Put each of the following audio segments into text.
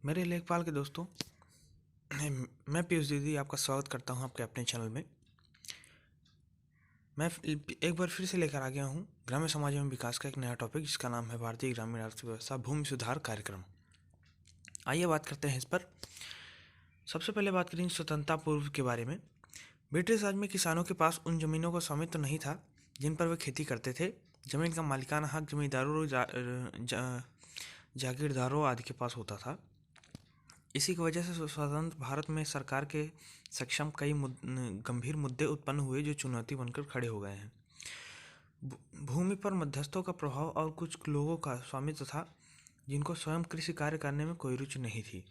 मेरे लेखपाल के दोस्तों, मैं पीयूष दीदी आपका स्वागत करता हूं आपके अपने चैनल में। मैं एक बार फिर से लेकर आ गया हूं ग्राम्य समाज एवं विकास का एक नया टॉपिक, जिसका नाम है भारतीय ग्रामीण अर्थव्यवस्था भूमि सुधार कार्यक्रम। आइए बात करते हैं इस पर। सबसे पहले बात करेंगे स्वतंत्रता पूर्व के बारे में। ब्रिटिश राज में किसानों के पास उन जमीनों का स्वामित्व नहीं था जिन पर वे खेती करते थे। जमीन का मालिकाना हक जमींदारों, जागीरदारों आदि के पास होता था। इसी की वजह से स्वतंत्र भारत में सरकार के सक्षम कई गंभीर मुद्दे उत्पन्न हुए जो चुनौती बनकर खड़े हो गए हैं। भूमि पर मध्यस्थों का प्रभाव और कुछ लोगों का स्वामित्व था जिनको स्वयं कृषि कार्य करने में कोई रुचि नहीं थी।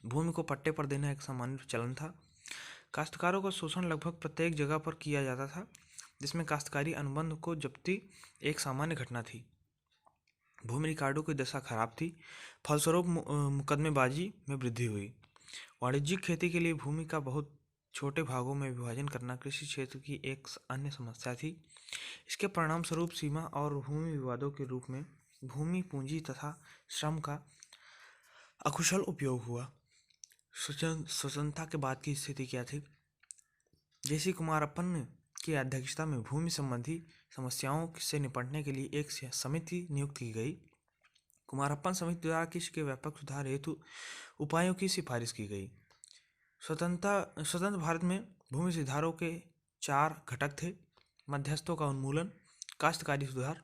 भूमि को पट्टे पर देना एक सामान्य चलन था। काश्तकारों का शोषण लगभग प्रत्येक जगह पर किया जाता था, जिसमें काश्तकारी अनुबंध को जब्ती एक सामान्य घटना थी। भूमि रिकॉर्डों की दशा खराब थी, फलस्वरूप मुकदमेबाजी में वृद्धि हुई। वाणिज्यिक खेती के लिए भूमि का बहुत छोटे भागों में विभाजन करना कृषि क्षेत्र की एक अन्य समस्या थी। इसके परिणाम स्वरूप सीमा और भूमि विवादों के रूप में भूमि, पूंजी तथा श्रम का अकुशल उपयोग हुआ। स्वतंत्रता के बाद की स्थिति क्या थी? जेसी कुमारप्पन की अध्यक्षता में भूमि संबंधी समस्याओं से निपटने के लिए एक समिति नियुक्त की गई। कुमारप्पन समिति द्वारा कृषि के व्यापक सुधार हेतु उपायों की सिफारिश की गई। स्वतंत्र भारत में भूमि सुधारों के 4 घटक थे: मध्यस्थों का उन्मूलन, काश्तकारी सुधार,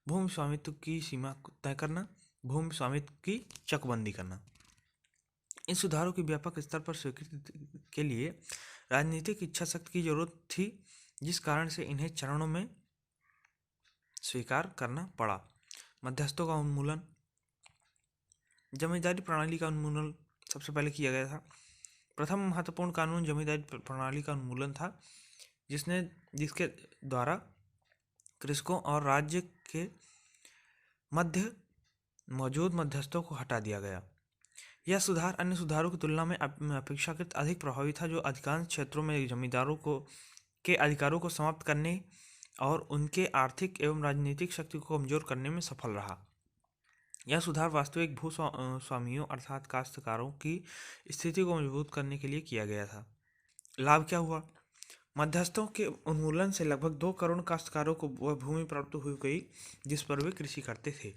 भूमि स्वामित्व की सीमा तय करना, भूमि स्वामित्व की चकबंदी करना। इन सुधारों की व्यापक स्तर पर स्वीकृति के लिए राजनीतिक इच्छा शक्ति की जरूरत थी, जिस कारण से इन्हें चरणों में स्वीकार करना पड़ा। मध्यस्थों का उन्मूलन। जमींदारी प्रणाली का उन्मूलन सबसे पहले किया गया था। प्रथम महत्वपूर्ण कानून जमींदारी प्रणाली का उन्मूलन था, जिसके द्वारा कृषकों और राज्य के मध्य मौजूद मध्यस्थों को हटा दिया गया। यह सुधार अन्य सुधारों की तुलना में अपेक्षाकृत अधिक प्रभावी था, जो अधिकांश क्षेत्रों में जमींदारों के अधिकारों को समाप्त करने और उनके आर्थिक एवं राजनीतिक शक्ति को कमजोर करने में सफल रहा। यह सुधार वास्तविक भू स्वामियों अर्थात काश्तकारों की स्थिति को मजबूत करने के लिए किया गया था। लाभ क्या हुआ? मध्यस्थों के उन्मूलन से लगभग 2 करोड़ काश्तकारों को वह भूमि प्राप्त हो गई जिस पर वे कृषि करते थे।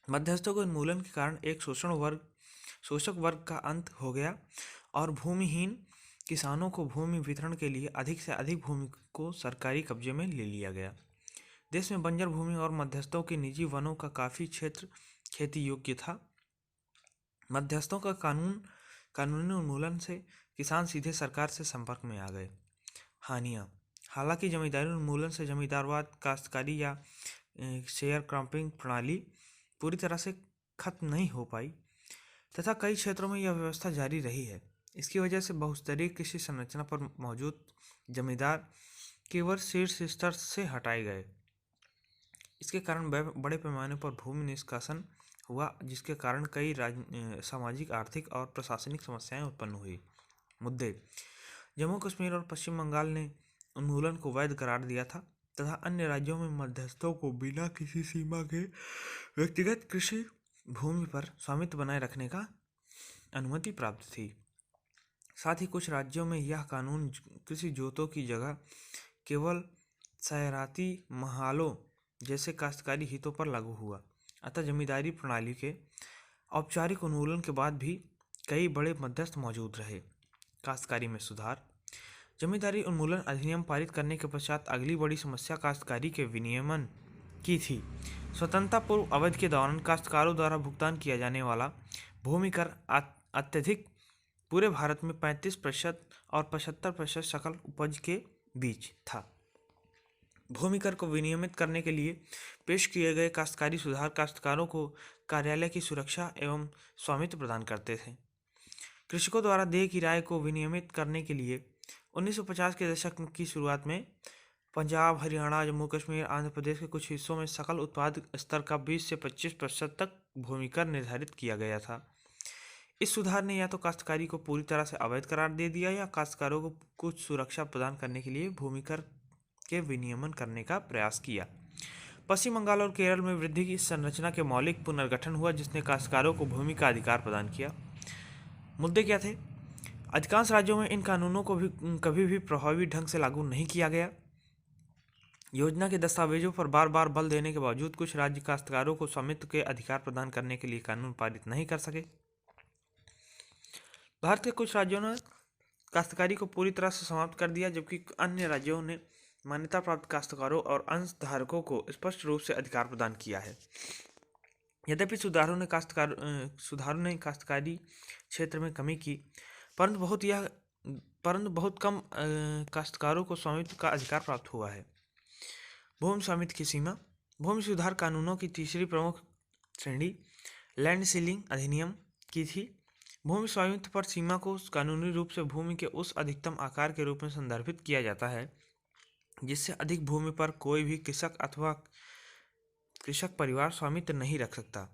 मध्यस्थों के उन्मूलन के कारण एक शोषक वर्ग का अंत हो गया और भूमिहीन किसानों को भूमि वितरण के लिए अधिक से अधिक भूमि को सरकारी कब्जे में ले लिया गया। देश में बंजर भूमि और मध्यस्थों के निजी वनों का काफी क्षेत्र खेती योग्य था। मध्यस्थों का कानूनी उन्मूलन से किसान सीधे सरकार से संपर्क में आ गए। हानियाँ। हालांकि जमींदारी उन्मूलन से जमींदारवाद, काश्तकारी या शेयर क्रॉपिंग प्रणाली पूरी तरह से खत्म नहीं हो पाई तथा कई क्षेत्रों में यह व्यवस्था जारी रही है। इसकी वजह से बहुस्तरीय कृषि संरचना पर मौजूद जमींदार केवल शीर्ष स्तर से हटाए गए। इसके कारण बड़े पैमाने पर भूमि निष्कासन हुआ, जिसके कारण कई सामाजिक, आर्थिक और प्रशासनिक समस्याएं उत्पन्न हुई। मुद्दे। जम्मू कश्मीर और पश्चिम बंगाल ने उन्मूलन को वैध करार दिया था तथा अन्य राज्यों में मध्यस्थों को बिना किसी सीमा के व्यक्तिगत कृषि भूमि पर स्वामित्व बनाए रखने का अनुमति प्राप्त थी। साथ ही कुछ राज्यों में यह कानून कृषि जोतों की जगह केवल सैराती महालों जैसे काश्तकारी हितों पर लागू हुआ। अतः जमींदारी प्रणाली के औपचारिक उन्मूलन के बाद भी कई बड़े मध्यस्थ मौजूद रहे। काश्तकारी में सुधार। जमींदारी उन्मूलन अधिनियम पारित करने के पश्चात अगली बड़ी समस्या काश्तकारी के विनियमन की थी। स्वतंत्रता पूर्व अवधि के दौरान काश्तकारों द्वारा भुगतान किया जाने वाला भूमि कर अत्यधिक पूरे भारत में 35% और 75% सकल उपज के बीच था। भूमि कर को विनियमित करने के लिए पेश किए गए काश्तकारी सुधार काश्तकारों को कार्यालय की सुरक्षा एवं स्वामित्व प्रदान करते थे। कृषकों द्वारा देय किराए को विनियमित करने के लिए 1950 के दशक की शुरुआत में पंजाब, हरियाणा, जम्मू कश्मीर, आंध्र प्रदेश के कुछ हिस्सों में सकल उत्पाद स्तर का 20 से 25% तक भूमि कर निर्धारित किया गया था। इस सुधार ने या तो काश्तकारी को पूरी तरह से अवैध करार दे दिया या काश्तकारों को कुछ सुरक्षा प्रदान करने के लिए भूमि कर के विनियमन करने का प्रयास किया। पश्चिम बंगाल और केरल में वृद्धि की संरचना के मौलिक पुनर्गठन हुआ, जिसने काश्तकारों को भूमि का अधिकार प्रदान किया। मुद्दे क्या थे? अधिकांश राज्यों में इन कानूनों को भी कभी भी प्रभावी ढंग से लागू नहीं किया गया। योजना के दस्तावेजों पर बार बार बल देने के बावजूद कुछ राज्य काश्तकारों को स्वामित्व के अधिकार प्रदान करने के लिए कानून पारित नहीं कर सके। भारत के कुछ राज्यों ने काश्तकारी को पूरी तरह से समाप्त कर दिया, जबकि अन्य राज्यों ने मान्यता प्राप्त काश्तकारों और अंशधारकों को स्पष्ट रूप से अधिकार प्रदान किया है। यद्यपि सुधारों ने काश्तकारी क्षेत्र में कमी की, परंतु बहुत कम काश्तकारों को स्वामित्व का अधिकार प्राप्त हुआ है। भूमि स्वामित्व की सीमा। भूमि सुधार कानूनों की तीसरी प्रमुख श्रेणी लैंड सीलिंग अधिनियम की थी। भूमि स्वामित्व पर सीमा को कानूनी रूप से भूमि के उस अधिकतम आकार के रूप में संदर्भित किया जाता है जिससे अधिक भूमि पर कोई भी कृषक अथवा कृषक परिवार स्वामित्व नहीं रख सकता।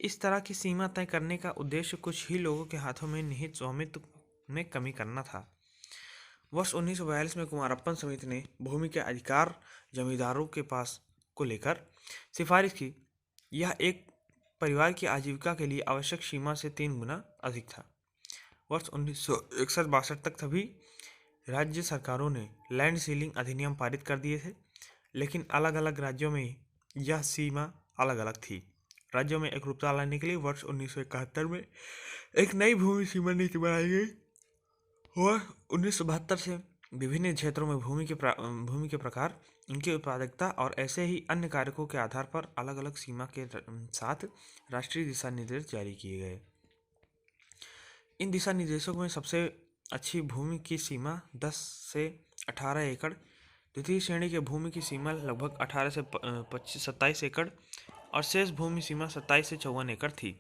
इस तरह की सीमा तय करने का उद्देश्य कुछ ही लोगों के हाथों में निहित स्वामित्व में कमी करना था। वर्ष 1942 में कुमारप्पन समिति ने भूमि के अधिकार जमींदारों के पास को लेकर सिफारिश की। यह एक परिवार की आजीविका के लिए आवश्यक सीमा से 3 गुना अधिक था। वर्ष 1961-62 तक सभी राज्य सरकारों ने लैंड सीलिंग अधिनियम पारित कर दिए थे, लेकिन अलग अलग राज्यों में यह सीमा अलग अलग थी। राज्यों में एकरूपता लाने के लिए वर्ष 1971 में एक नई भूमि सीमा नीति बनाई गई। वर्ष 1972 से विभिन्न क्षेत्रों में भूमि के प्रकार, उनकी उत्पादकता और ऐसे ही अन्य कारकों के आधार पर अलग अलग सीमा के साथ राष्ट्रीय दिशा निर्देश जारी किए गए। इन दिशा निर्देशों में सबसे अच्छी भूमि की सीमा 10 से 18 एकड़, द्वितीय श्रेणी के भूमि की सीमा लगभग 18 से 27 एकड़ और शेष भूमि सीमा 27 से 54 एकड़ थी।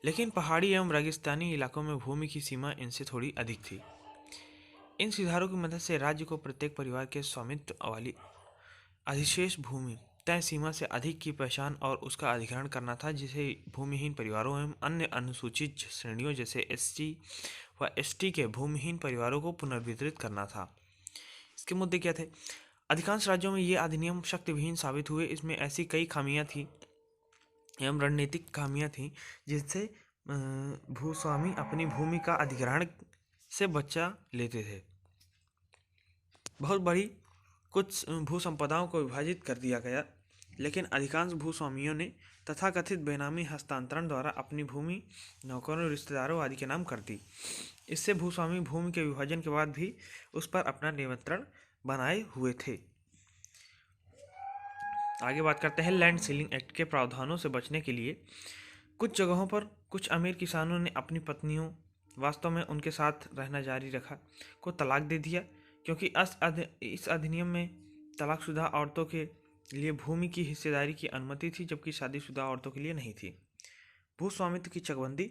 लेकिन पहाड़ी एवं रेगिस्तानी इलाकों में भूमि की सीमा इनसे थोड़ी अधिक थी। इन सुधारों की मदद से राज्य को प्रत्येक परिवार के स्वामित्व वाली अधिशेष भूमि तय सीमा से अधिक की पहचान और उसका अधिग्रहण करना था, जिसे भूमिहीन परिवारों एवं अन्य अनुसूचित श्रेणियों जैसे SC व ST के भूमिहीन परिवारों को पुनर्वितरित करना था। इसके मुद्दे क्या थे? अधिकांश राज्यों में ये अधिनियम शक्तिविहीन साबित हुए। इसमें ऐसी कई खामियां थी एवं रणनीतिक खामियां थीं जिससे भूस्वामी अपनी भूमि का अधिग्रहण से बचा लेते थे। बहुत बड़ी कुछ भू संपदाओं को विभाजित कर दिया गया, लेकिन अधिकांश भूस्वामियों ने तथाकथित बेनामी हस्तांतरण द्वारा अपनी भूमि नौकरों, रिश्तेदारों आदि के नाम कर दी। इससे भूस्वामी भूमि के विभाजन के बाद भी उस पर अपना नियंत्रण बनाए हुए थे। आगे बात करते हैं लैंड सीलिंग एक्ट के प्रावधानों से बचने के लिए कुछ जगहों पर कुछ अमीर किसानों ने अपनी पत्नियों, वास्तव में उनके साथ रहना जारी रखा, को तलाक दे दिया, क्योंकि इस अधिनियम में तलाकशुदा औरतों के लिए भूमि की हिस्सेदारी की अनुमति थी, जबकि शादीशुदा औरतों के लिए नहीं थी। भूस्वामित्व की चकबंदी।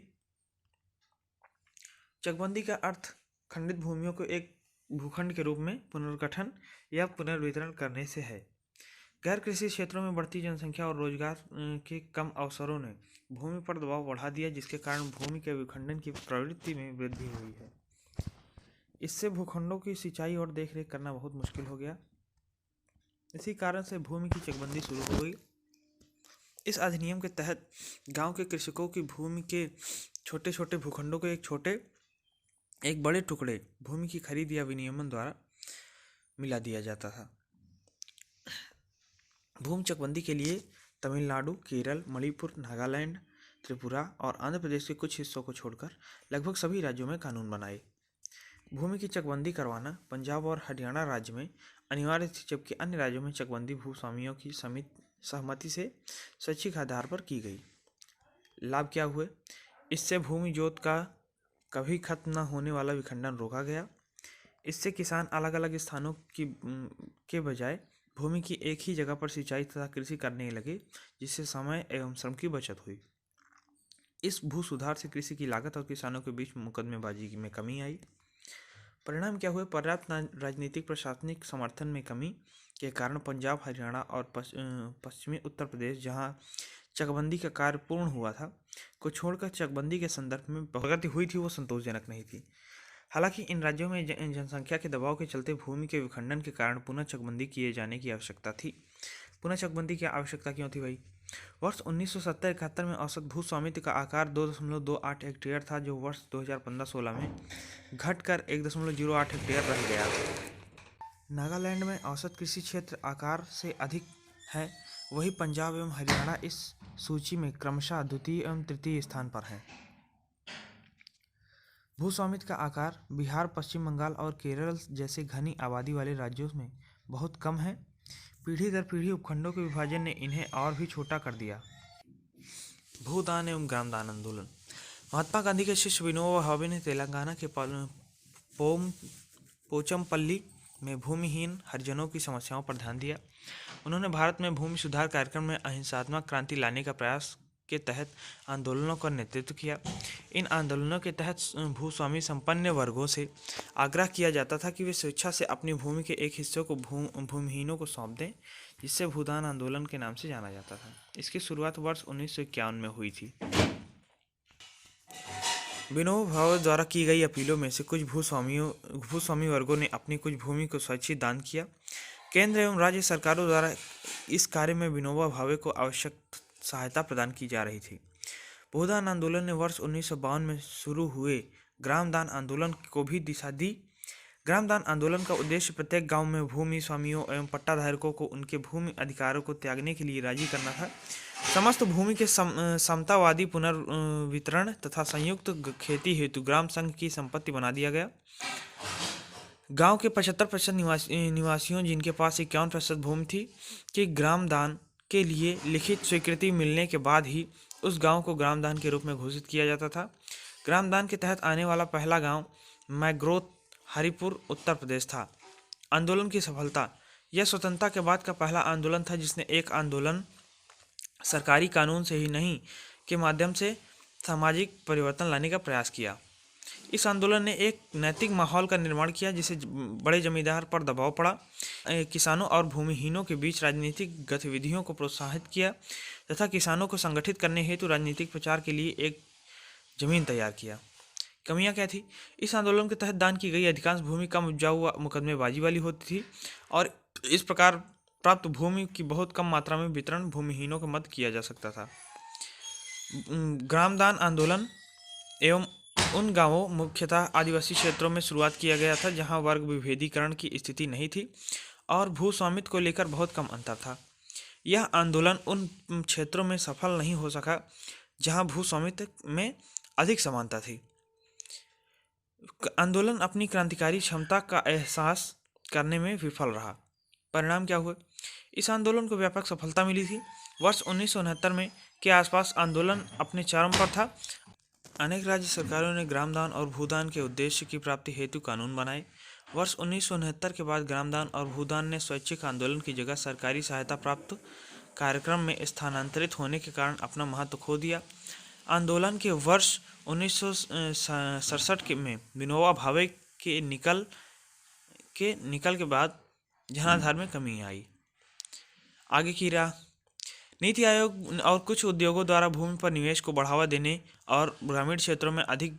चकबंदी का अर्थ खंडित भूमियों को एक भूखंड के रूप में पुनर्गठन या पुनर्वितरण करने से है। गैर कृषि क्षेत्रों में बढ़ती जनसंख्या और रोजगार के कम अवसरों ने भूमि पर दबाव बढ़ा दिया, जिसके कारण भूमि के विखंडन की प्रवृत्ति में वृद्धि हुई है। इससे भूखंडों की सिंचाई और देखरेख करना बहुत मुश्किल हो गया। इसी कारण से भूमि की चकबंदी शुरू हो गई। इस अधिनियम के तहत गांव के कृषकों की भूमि के छोटे छोटे भूखंडों को एक बड़े टुकड़े भूमि की खरीद या विनियमन द्वारा मिला दिया जाता था। भूमि चकबंदी के लिए तमिलनाडु, केरल, मणिपुर, नागालैंड, त्रिपुरा और आंध्र प्रदेश के कुछ हिस्सों को छोड़कर लगभग सभी राज्यों में कानून बनाए। भूमि की चकबंदी करवाना पंजाब और हरियाणा राज्य में अनिवार्य थी, जबकि अन्य राज्यों में चकबंदी भूस्वामियों की सहमति से स्वैच्छिक आधार पर की गई। लाभ क्या हुए? इससे भूमि जोत का कभी खत्म न होने वाला विखंडन रोका गया। इससे किसान अलग अलग स्थानों के बजाय भूमि की एक ही जगह पर सिंचाई तथा कृषि करने लगे, जिससे समय एवं श्रम की बचत हुई। इस भू सुधार से कृषि की लागत और किसानों के बीच मुकदमेबाजी में कमी आई। परिणाम क्या हुए? पर्याप्त राजनीतिक प्रशासनिक समर्थन में कमी के कारण पंजाब, हरियाणा और पश्चिमी उत्तर प्रदेश, जहां चकबंदी का कार्य पूर्ण हुआ था, को छोड़कर चकबंदी के संदर्भ में प्रगति हुई थी वो संतोषजनक नहीं थी। हालांकि इन राज्यों में जनसंख्या के दबाव के चलते भूमि के विखंडन के कारण पुनः चकबंदी किए जाने की आवश्यकता थी। पुनः चकबंदी की आवश्यकता क्यों थी भाई? वर्ष 1970-71 में औसत भू स्वामित्व का आकार 2.28 हेक्टेयर था, जो वर्ष 2015-16 में घटकर 1.08 हेक्टेयर रह गया। नागालैंड में औसत कृषि क्षेत्र आकार से अधिक है, वही पंजाब एवं हरियाणा इस सूची में क्रमशः द्वितीय एवं तृतीय स्थान पर हैं। भू स्वामित्व का आकार बिहार, पश्चिम बंगाल और केरल जैसे घनी आबादी वाले राज्यों में बहुत कम है। पीढ़ी दर पीढ़ी उपखंडों के विभाजन ने इन्हें और भी छोटा कर दिया। भूदान एवं ग्रामदान आंदोलन। महात्मा गांधी के शिष्य विनोबा भावे ने तेलंगाना के पोचमपल्ली में भूमिहीन हरिजनों की समस्याओं पर ध्यान दिया। उन्होंने भारत में भूमि सुधार कार्यक्रम में अहिंसात्मक क्रांति लाने का प्रयास के तहत आंदोलनों का नेतृत्व किया। इन आंदोलनों के तहत भूस्वामी संपन्न वर्गों से आग्रह किया जाता था कि वे स्वेच्छा से अपनी भूमि के एक हिस्से को भूमिहीनों को सौंप दें, जिससे भूदान आंदोलन के नाम से जाना जाता था। इसकी शुरुआत वर्ष 1951 में हुई थी। विनोबा भावे द्वारा की गई अपीलों में से कुछ भूस्वामी वर्गों ने अपनी कुछ भूमि को स्वैच्छिक दान किया। केंद्र एवं राज्य सरकारों द्वारा इस कार्य में विनोबा भावे को आवश्यक सहायता प्रदान की जा रही थी। भूदान आंदोलन ने वर्ष 1952 में शुरू हुए ग्रामदान आंदोलन को भी दिशा दी। ग्रामदान आंदोलन का उद्देश्य प्रत्येक गांव में भूमि स्वामियों एवं पट्टाधारकों को उनके भूमि अधिकारों को त्यागने के लिए राजी करना था। समस्त भूमि के समतावादी पुनर्वितरण तथा संयुक्त खेती हेतु ग्राम संघ की संपत्ति बना दिया गया। गांव के 75% निवासियों, जिनके पास 51% भूमि थी, कि ग्रामदान के लिए लिखित स्वीकृति मिलने के बाद ही उस गांव को ग्रामदान के रूप में घोषित किया जाता था। ग्रामदान के तहत आने वाला पहला गांव मैग्रोथ, हरिपुर, उत्तर प्रदेश था। आंदोलन की सफलता। यह स्वतंत्रता के बाद का पहला आंदोलन था जिसने एक आंदोलन सरकारी कानून से ही नहीं के माध्यम से सामाजिक परिवर्तन लाने का प्रयास किया। इस आंदोलन ने एक नैतिक माहौल का निर्माण किया, जिसे बड़े जमींदार पर दबाव पड़ा, किसानों और भूमिहीनों के बीच राजनीतिक गतिविधियों को प्रोत्साहित किया तथा किसानों को संगठित करने हेतु राजनीतिक प्रचार के लिए एक जमीन तैयार किया। कमियां क्या थी? इस आंदोलन के तहत दान की गई अधिकांश भूमि कम उपजाऊ मुकदमेबाजी वाली होती थी और इस प्रकार प्राप्त भूमि की बहुत कम मात्रा में वितरण भूमिहीनों के मध्य किया जा सकता था। ग्रामदान आंदोलन एवं उन गांवों, मुख्यतः आदिवासी क्षेत्रों में शुरुआत किया गया था जहां वर्ग विभेदीकरण की स्थिति नहीं थी और भू स्वामित्व को लेकर बहुत कम अंतर था। यह आंदोलन उन क्षेत्रों में सफल नहीं हो सका जहां भू स्वामित्व में अधिक समानता थी। आंदोलन अपनी क्रांतिकारी क्षमता का एहसास करने में विफल रहा। परिणाम क्या हुए? इस आंदोलन को व्यापक सफलता मिली थी। वर्ष 1969 में के आसपास आंदोलन अपने चरम पर था। अनेक राज्य सरकारों ने ग्रामदान और भूदान के उद्देश्य की प्राप्ति हेतु कानून बनाए। वर्ष 1969 के बाद ग्रामदान और भूदान ने स्वैच्छिक आंदोलन की जगह सरकारी सहायता प्राप्त कार्यक्रम में स्थानांतरित होने के कारण अपना महत्व खो दिया। आंदोलन के वर्ष 1967 में विनोबा भावे के निकल के बाद जनाधार में कमी आई। आगे की राह। नीति आयोग और कुछ उद्योगों द्वारा भूमि पर निवेश को बढ़ावा देने और ग्रामीण क्षेत्रों में अधिक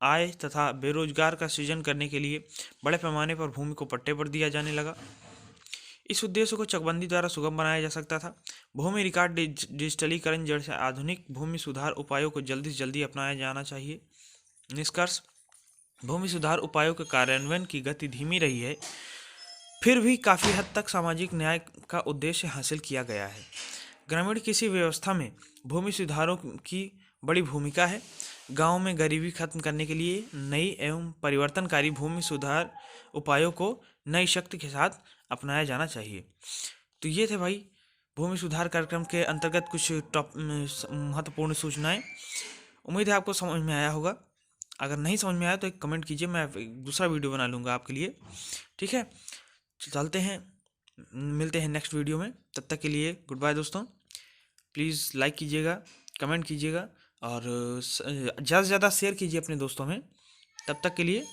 आय तथा बेरोजगार का सृजन करने के लिए बड़े पैमाने पर भूमि को पट्टे पर दिया जाने लगा। इस उद्देश्य को चकबंदी द्वारा सुगम बनाया जा सकता था। भूमि रिकॉर्ड डिजिटलीकरण जैसे आधुनिक भूमि सुधार उपायों को जल्दी से जल्दी अपनाया जाना चाहिए। निष्कर्ष। भूमि सुधार उपायों के कार्यान्वयन की गति धीमी रही है, फिर भी काफ़ी हद तक सामाजिक न्याय का उद्देश्य हासिल किया गया है। ग्रामीण कृषि व्यवस्था में भूमि सुधारों की बड़ी भूमिका है। गांव में गरीबी खत्म करने के लिए नई एवं परिवर्तनकारी भूमि सुधार उपायों को नई शक्ति के साथ अपनाया जाना चाहिए। तो ये थे भाई भूमि सुधार कार्यक्रम के अंतर्गत कुछ महत्वपूर्ण सूचनाएं। उम्मीद है आपको समझ में आया होगा। अगर नहीं समझ में आया तो एक कमेंट कीजिए, मैं दूसरा वीडियो बना लूँगा आपके लिए। ठीक है, चलते हैं, मिलते हैं नेक्स्ट वीडियो में। तब तक के लिए गुड बाय दोस्तों। प्लीज़ लाइक कीजिएगा, कमेंट कीजिएगा और ज़्यादा से ज़्यादा शेयर कीजिए अपने दोस्तों में। तब तक के लिए